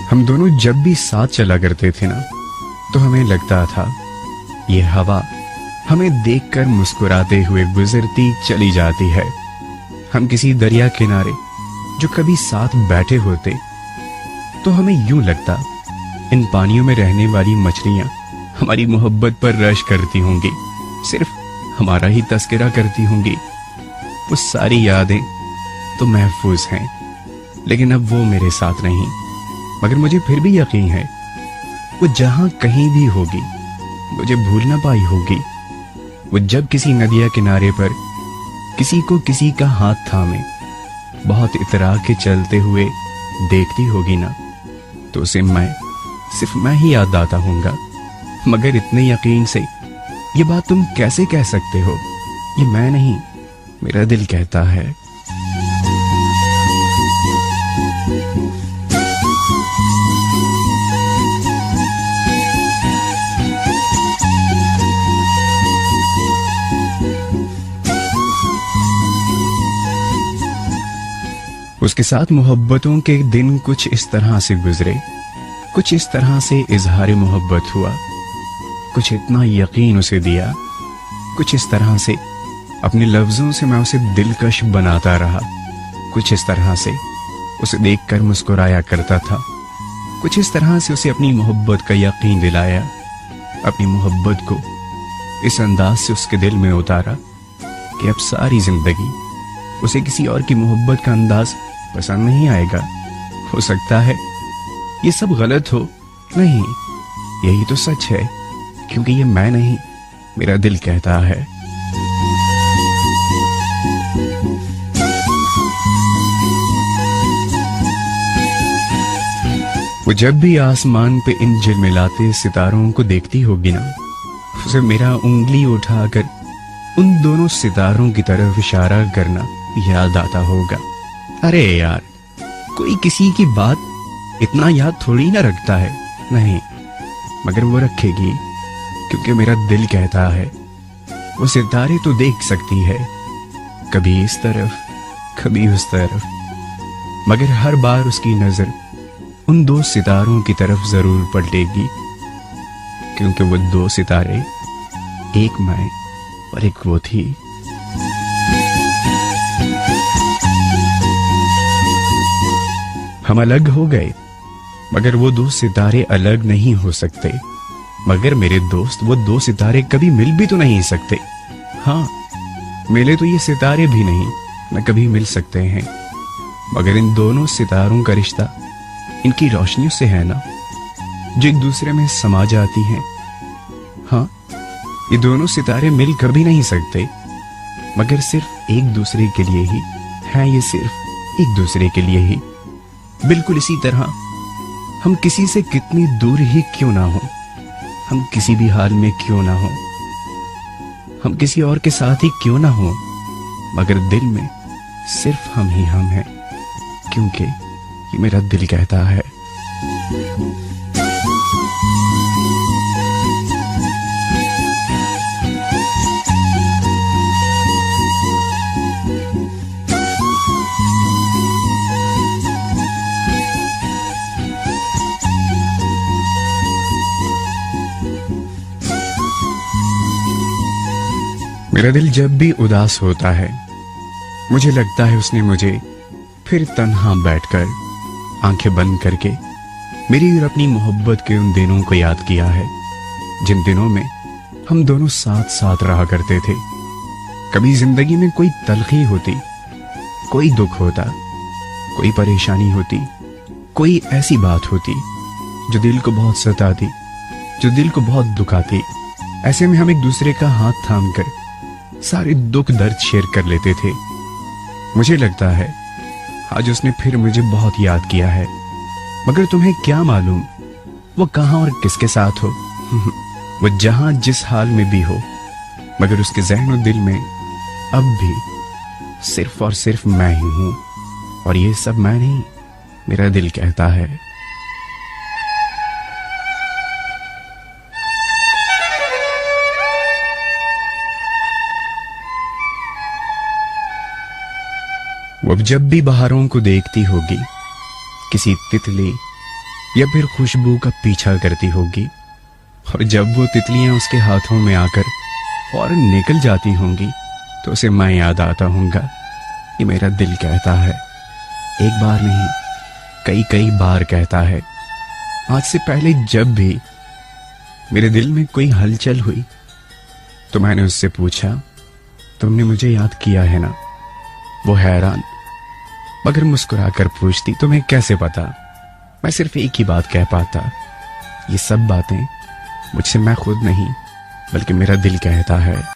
हम दोनों जब भी साथ चला करते थे ना, तो हमें लगता था ये हवा हमें देखकर मुस्कुराते हुए गुजरती चली जाती है। हम किसी दरिया किनारे जो कभी साथ बैठे होते, तो हमें यूं लगता इन पानियों में रहने वाली मछलियां हमारी मोहब्बत पर रश करती होंगी, सिर्फ हमारा ही तस्करा करती होंगी। वो सारी यादें तो महफूज हैं, लेकिन अब वो मेरे साथ नहीं। मगर मुझे फिर भी यकीन है वो जहां कहीं भी होगी, मुझे भूल ना पाई होगी। वो जब किसी नदिया किनारे पर किसी को किसी का हाथ थामे बहुत इतरा के चलते हुए देखती होगी ना, तो उसे सिर्फ मैं ही याद आता हूंगा। मगर इतने यकीन से ये बात तुम कैसे कह सकते हो? ये मैं नहीं, मेरा दिल कहता है। उसके साथ मोहब्बतों के दिन कुछ इस तरह से गुजरे, कुछ इस तरह से इजहार मोहब्बत हुआ, कुछ इतना यकीन उसे दिया, कुछ इस तरह से अपने लफ्जों से मैं उसे दिलकश बनाता रहा, कुछ इस तरह से उसे देखकर मुस्कुराया करता था, कुछ इस तरह से उसे अपनी मोहब्बत का यकीन दिलाया, अपनी मोहब्बत को इस अंदाज से उसके दिल में उतारा कि अब सारी जिंदगी उसे किसी और की मोहब्बत का अंदाज पसंद नहीं आएगा। हो सकता है ये सब गलत हो, नहीं, यही तो सच है, क्योंकि ये मैं नहीं, मेरा दिल कहता है। वो जब भी आसमान पे इन झिलमिलाते सितारों को देखती होगी ना, उसे मेरा उंगली उठाकर उन दोनों सितारों की तरफ इशारा करना याद आता होगा। अरे यार, कोई किसी की बात इतना याद थोड़ी ना रखता है, नहीं, मगर वो रखेगी, क्योंकि मेरा दिल कहता है वो सितारे तो देख सकती है, कभी इस तरफ कभी उस तरफ, मगर हर बार उसकी नजर उन दो सितारों की तरफ जरूर पलटेगी, क्योंकि वो दो सितारे एक मैं और एक वो थी। हम अलग हो गए, मगर वो दो सितारे अलग नहीं हो सकते। मगर मेरे दोस्त, वो दो सितारे कभी मिल भी तो नहीं सकते। हाँ, मिले तो ये सितारे भी नहीं, न कभी मिल सकते हैं। मगर इन दोनों सितारों का रिश्ता इनकी रोशनियों से है ना, जो एक दूसरे में समा जाती हैं। हाँ, ये दोनों सितारे मिल कभी नहीं सकते, मगर सिर्फ एक दूसरे के लिए ही हैं। ये सिर्फ एक दूसरे के लिए ही। बिल्कुल इसी तरह हम किसी से कितनी दूर ही क्यों ना हो, हम किसी भी हाल में क्यों ना हो, हम किसी और के साथ ही क्यों ना हो, मगर दिल में सिर्फ हम ही हम हैं, क्योंकि ये मेरा दिल कहता है। मेरा दिल जब भी उदास होता है, मुझे लगता है उसने मुझे फिर तन्हा बैठकर आंखें बंद करके मेरी और अपनी मोहब्बत के उन दिनों को याद किया है, जिन दिनों में हम दोनों साथ साथ रहा करते थे। कभी जिंदगी में कोई तलखी होती, कोई दुख होता, कोई परेशानी होती, कोई ऐसी बात होती जो दिल को बहुत सताती, जो दिल को बहुत दुखाती। ऐसे में हम एक दूसरे का हाथ थाम कर सारे दुख दर्द शेयर कर लेते थे। मुझे लगता है आज उसने फिर मुझे बहुत याद किया है, मगर तुम्हें क्या मालूम वो कहां और किसके साथ हो। वो जहां जिस हाल में भी हो, मगर उसके ज़हन और दिल में अब भी सिर्फ और सिर्फ मैं ही हूं, और ये सब मैं नहीं, मेरा दिल कहता है। वो अब जब भी बहारों को देखती होगी, किसी तितली या फिर खुशबू का पीछा करती होगी, और जब वो तितलियां उसके हाथों में आकर फौरन निकल जाती होंगी तो उसे मैं याद आता हूँगा। ये मेरा दिल कहता है, एक बार नहीं कई कई बार कहता है। आज से पहले जब भी मेरे दिल में कोई हलचल हुई तो मैंने उससे पूछा, तुमने मुझे याद किया है ना? वो हैरान मगर मुस्कुराकर पूछती, तुम्हें कैसे पता? मैं सिर्फ एक ही बात कह पाता, ये सब बातें मुझसे मैं खुद नहीं बल्कि मेरा दिल कहता है।